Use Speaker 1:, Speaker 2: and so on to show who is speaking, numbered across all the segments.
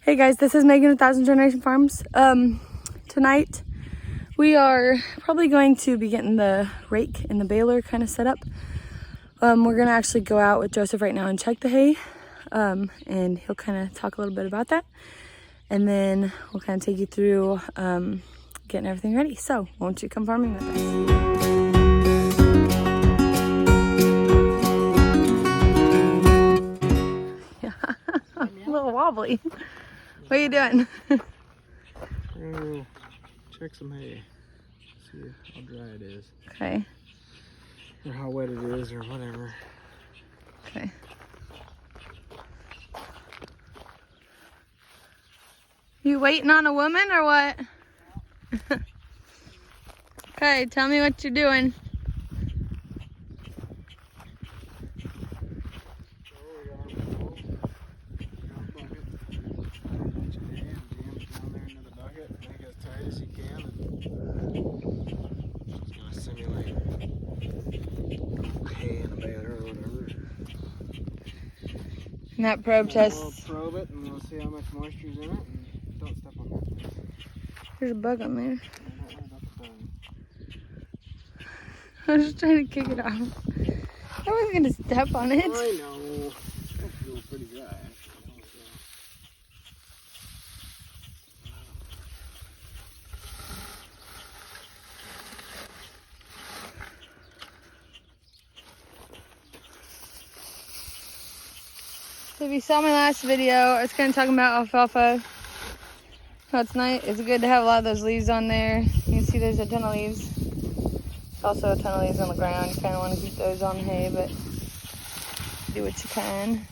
Speaker 1: Hey guys, this is Megan with 1000 Generation Farms. Tonight we are probably going to be getting the rake and the baler kind of set up. We're gonna actually go out with Joseph right now and check the hay, and he'll kind of talk a little bit about that, and then we'll kind of take you through getting everything ready. So won't you come farming with us? A little wobbly. What are you doing?
Speaker 2: Oh, check some hay. See how dry it is.
Speaker 1: Okay.
Speaker 2: Or how wet it is, or whatever.
Speaker 1: Okay. You waiting on a woman or what? Okay, tell me what you're doing. And that probe test.
Speaker 2: We'll probe it and we'll see how much moisture's in it. And don't step on that.
Speaker 1: There's a bug on there. I was just trying to kick it off. I wasn't gonna step on it.
Speaker 2: I know. It feels pretty dry actually.
Speaker 1: So if you saw my last video, I was kind of talking about alfalfa. How it's nice. It's good to have a lot of those leaves on there. You can see there's a ton of leaves. There's also a ton of leaves on the ground. You kind of want to keep those on hay, but do what you can.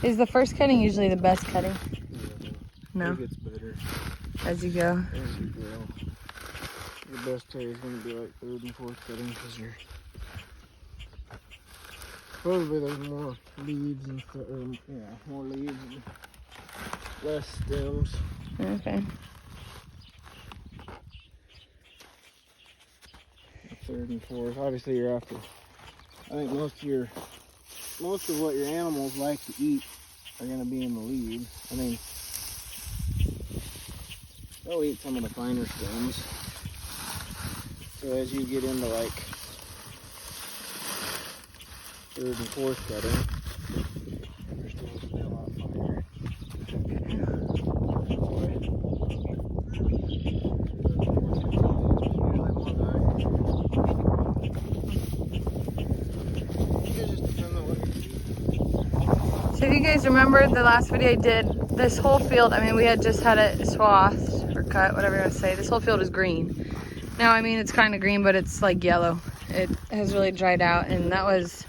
Speaker 1: Is the first cutting usually the best cutting? No.
Speaker 2: It gets better
Speaker 1: As you go.
Speaker 2: as you grow. The best hay is going to be like third and fourth cutting because you're supposedly there's more leaves and stuff, more leaves and less stems.
Speaker 1: Okay.
Speaker 2: Third and fourth. Obviously you're after. I think most of what your animals like to eat are going to be in the leaves. I mean, they'll eat some of the finer stems. So as you get into like third and fourth cutting, your stems will be a lot finer.
Speaker 1: So if you guys remember the last video I did, this whole field, I mean, we had just had it swathed or cut, whatever you want to say. This whole field is green. Now, I mean, it's kind of green, but it's like yellow. It has really dried out, and that was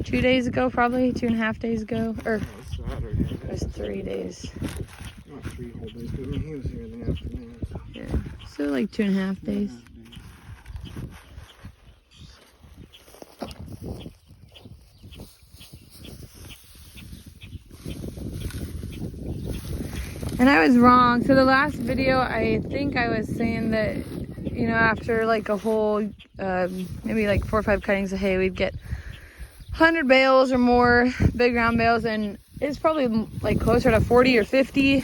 Speaker 1: 2 days ago, probably 2.5 days ago, or it was 3 days.
Speaker 2: Not 3 whole days, but I mean, he was here in the afternoon. So.
Speaker 1: Yeah, so like 2.5 days. And I was wrong. So the last video, I think I was saying that, you know, after like a whole, maybe like 4 or 5 cuttings of hay, we'd get 100 bales or more, big round bales, and it's probably like closer to 40 or 50.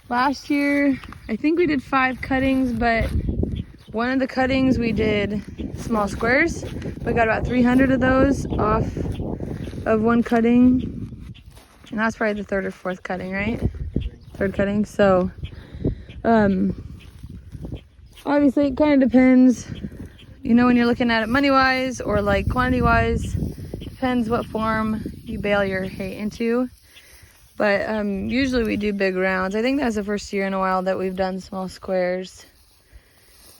Speaker 1: Last year, I think we did 5 cuttings, but one of the cuttings we did small squares. We got about 300 of those off of one cutting. And that's probably the 3rd or 4th cutting, right? 3rd cutting. So, obviously it kind of depends, you know, when you're looking at it money-wise or like quantity-wise. Depends what form you bale your hay into. But usually we do big rounds. I think that's the first year in a while that we've done small squares.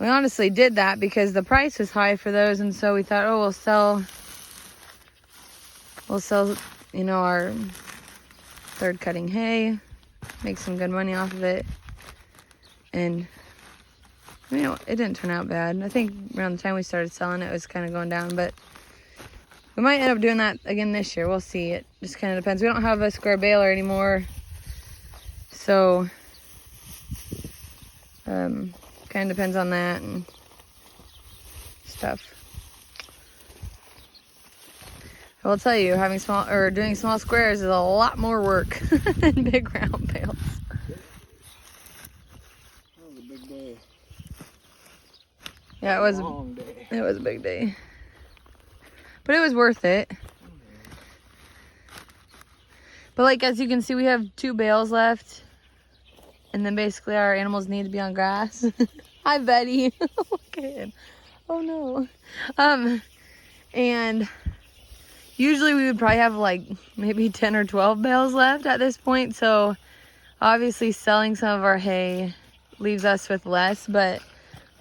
Speaker 1: We honestly did that because the price was high for those, and so we thought, oh, we'll sell, you know, our 3rd cutting hay, make some good money off of it. And you know, it didn't turn out bad. I think around the time we started selling it was kind of going down, but we might end up doing that again this year. We'll see. It just kind of depends. We don't have a square baler anymore, so kind of depends on that and stuff. I'll tell you, having small or doing small squares is a lot more work than big round bales.
Speaker 2: That was a big day.
Speaker 1: Yeah, it was
Speaker 2: a long day.
Speaker 1: It was a big day. But it was worth it. But like, as you can see, we have 2 bales left. And then basically our animals need to be on grass. Hi, Betty. Okay. Oh no. And usually we would probably have like maybe 10 or 12 bales left at this point. So obviously selling some of our hay leaves us with less, but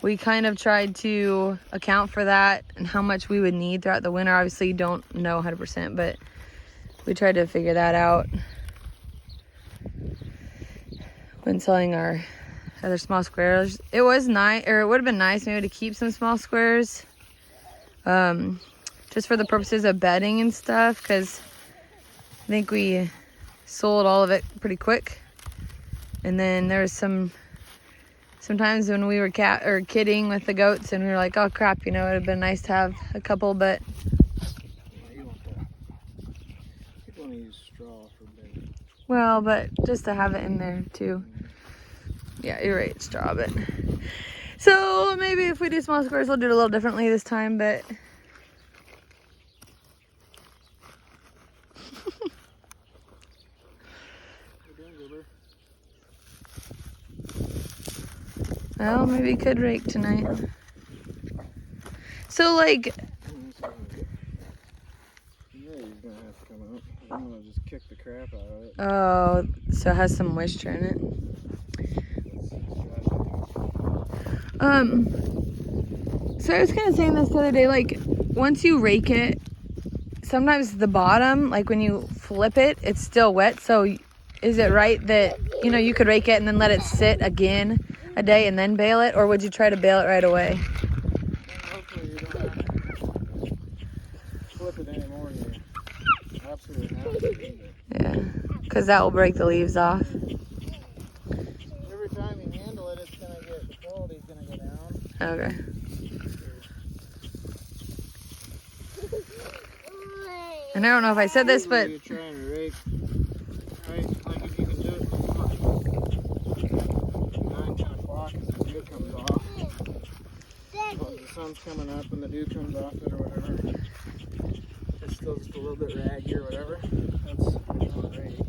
Speaker 1: we kind of tried to account for that and how much we would need throughout the winter. Obviously you don't know 100%, but we tried to figure that out when selling our other small squares. It was nice, or it would have been nice maybe to keep some small squares, just for the purposes of bedding and stuff, because I think we sold all of it pretty quick. And then there was sometimes when we were kidding with the goats and we were like, oh crap, you know, it would have been nice to have a couple, but
Speaker 2: People want to use straw for bait.
Speaker 1: well, but just to have it in there too. Yeah, you're right, straw, but so maybe if we do small squares, we'll do it a little differently this time, but well, maybe we could rake tonight. So like,
Speaker 2: Yeah, he's gonna have to come out. I'm gonna just kick the crap out of it.
Speaker 1: oh, so it has some moisture in it. So I was kind of saying this the other day, like once you rake it, sometimes the bottom, like when you flip it, it's still wet. So is it right that, you know, you could rake it and then let it sit again a day and then bale it, or would you try to bale it right away?
Speaker 2: Hopefully you don't have to flip it anymore. You absolutely have to leave it.
Speaker 1: Yeah, because that will break the leaves off.
Speaker 2: Every time you handle it, it's gonna get, the quality's gonna go down.
Speaker 1: Okay. And I don't know if I said this, but
Speaker 2: you're trying to rake, right? Like if you can do it before 9, 10 o'clock as the dew comes off. Well, the sun's coming up and the dew comes off it or whatever. It's still just a little bit raggy or whatever. That's not rake.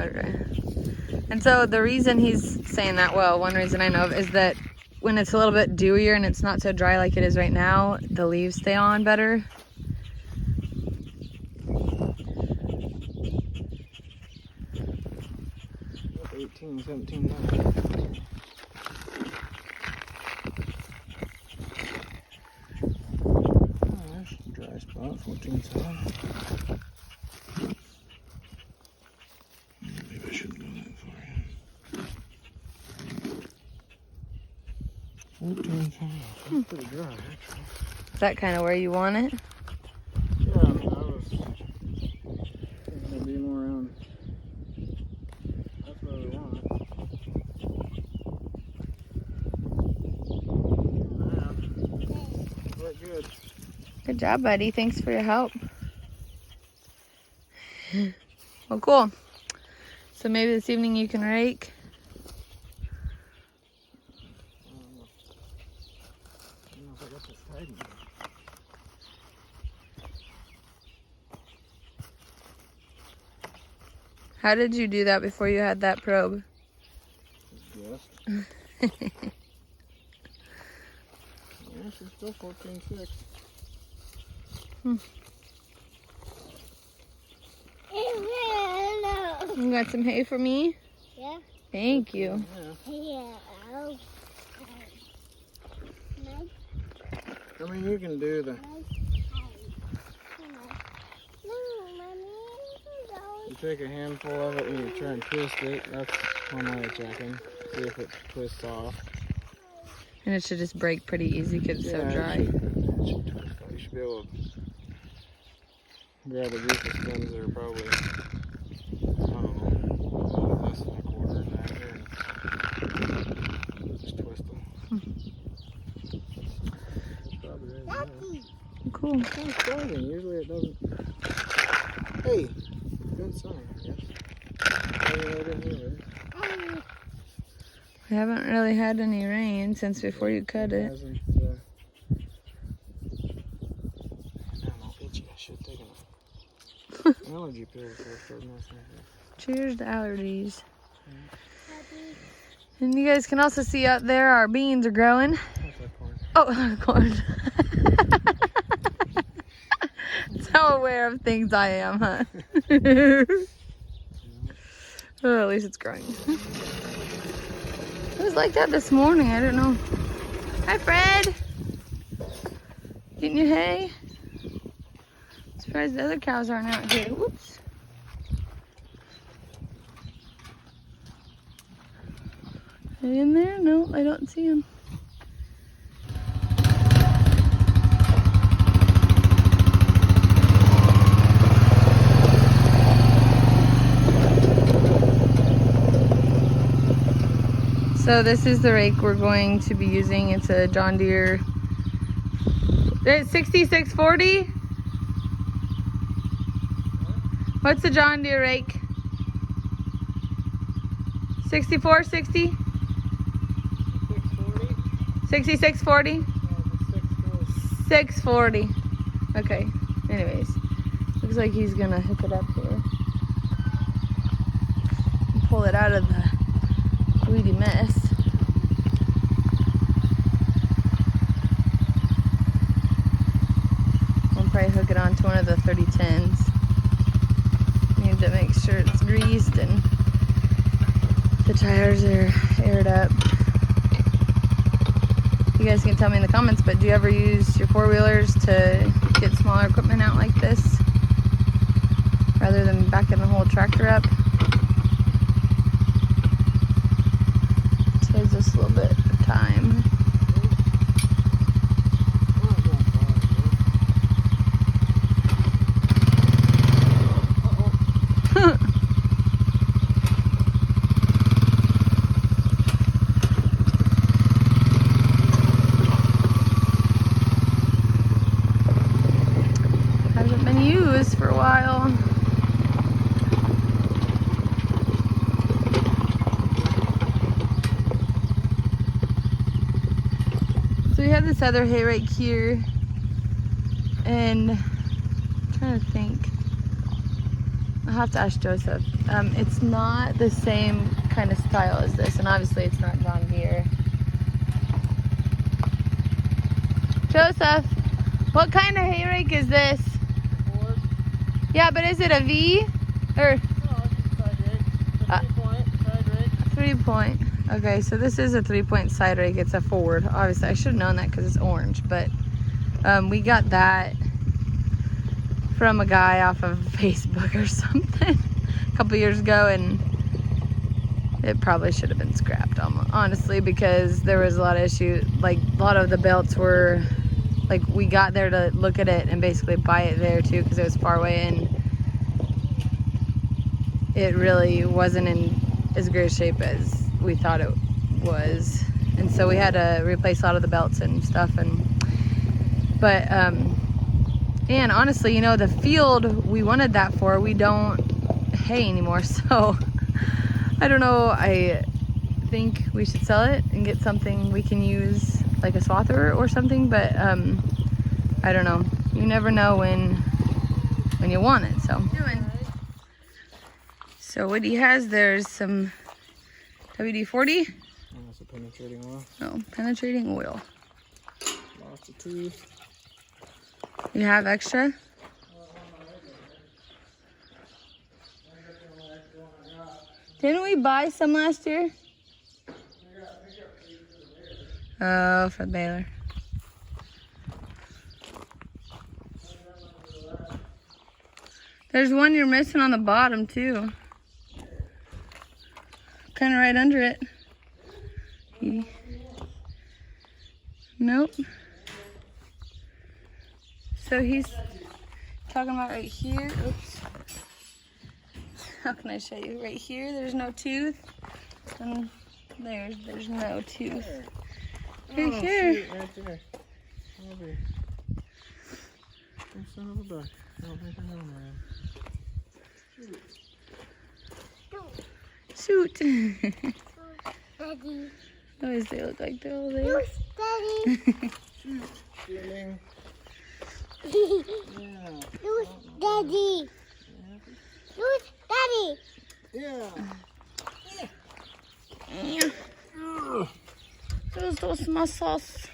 Speaker 1: okay. And so the reason he's saying that, well, one reason I know of is that when it's a little bit dewier and it's not so dry like it is right now, the leaves stay on better.
Speaker 2: 18, 17 now. Oh, there's a dry spot, 14, 7. Maybe I shouldn't go that far in. 14, 7. That's pretty dry, actually.
Speaker 1: Is that kind of where you want it?
Speaker 2: Yeah, I mean, I was thinking it'd be more around. That's where we want it. Yeah, look good.
Speaker 1: Good job, buddy. Thanks for your help. Well, cool. So maybe this evening you can rake.
Speaker 2: I don't know if I got this tight enough.
Speaker 1: How did you do that before you had that probe?
Speaker 2: Just. Yeah, she's still 14.6.
Speaker 1: You got some hay for me?
Speaker 3: Yeah.
Speaker 1: Thank you.
Speaker 2: Yeah.
Speaker 3: Yeah.
Speaker 2: I mean, you can do the. You take a handful of it and you try and twist it. That's one way of checking. See if it twists off.
Speaker 1: And it should just break pretty easy because it's so dry.
Speaker 2: It should twist off. You should be able to grab a group of stems that are probably, I don't know, less than a quarter in diameter and just twist them. Probably right there.
Speaker 1: Cool. cool.
Speaker 2: It's kind of surprising. Usually it doesn't. Hey, good sign, I guess.
Speaker 1: We haven't really had any rain since before you cut it.
Speaker 2: Hasn't, I'm itchy. I should take an allergy pill for
Speaker 1: Cheers to allergies. And you guys can also see out there our beans are growing. Oh, corn. That's how aware of things I am, huh? Oh, at least it's growing. It was like that this morning. I don't know. Hi, Fred. Getting your hay? Surprised the other cows aren't out here. Whoops. Are they in there? No, I don't see them. So this is the rake we're going to be using. It's a John Deere. It's 6640. What's the John Deere rake? 6460? 6640? 640. Okay. Anyways, looks like he's gonna hook it up here. And pull it out of the weedy mess. I'll probably hook it onto one of the 3010s. Need to make sure it's greased and the tires are aired up. You guys can tell me in the comments, but do you ever use your four-wheelers to get smaller equipment out like this rather than backing the whole tractor up? Saves us a little bit of time. Hasn't been used for a while. So we have this other hay rake here, and I'm trying to think. I'll have to ask Joseph. It's not the same kind of style as this, and obviously it's not John Deere. Joseph, what kind of hay rake is this?
Speaker 2: Ford.
Speaker 1: Yeah, but is it a V or?
Speaker 2: No, it's a side rake. It's a 3-point side rake.
Speaker 1: 3-point. Okay, so this is a 3-point side rake. It's a Ford. Obviously, I should have known that because it's orange, but we got that from a guy off of Facebook or something a couple years ago, and it probably should have been scrapped, honestly, because there was a lot of issues. Like, a lot of the belts were, like, we got there to look at it and basically buy it there too because it was far away, and it really wasn't in as great shape as we thought it was, and so we had to replace a lot of the belts and stuff. And honestly, you know, the field we wanted that for, we don't hay anymore, so I don't know. I think we should sell it and get something we can use, like a swather or something, but I don't know. You never know when you want it. So what he has there is some WD-40.
Speaker 2: That's a penetrating oil.
Speaker 1: Oh, penetrating oil.
Speaker 2: Lots of teeth.
Speaker 1: You have extra? Didn't we buy some last year? Oh, for the baler. There's one you're missing on the bottom too. Kind of right under it. Nope. So he's talking about right here. Oops. How can I show you? Right here, there's no tooth. And there's no tooth. Right here.
Speaker 2: Right there. Maybe. You son of a buck. I don't think I know him around.
Speaker 1: Shoot.
Speaker 3: Daddy.
Speaker 1: Always they look like they're all there.
Speaker 3: Loose, Daddy.
Speaker 2: Shoot. Shooting. Yeah.
Speaker 3: Loose, Daddy. Loose, Daddy.
Speaker 2: Yeah.
Speaker 1: Those muscles.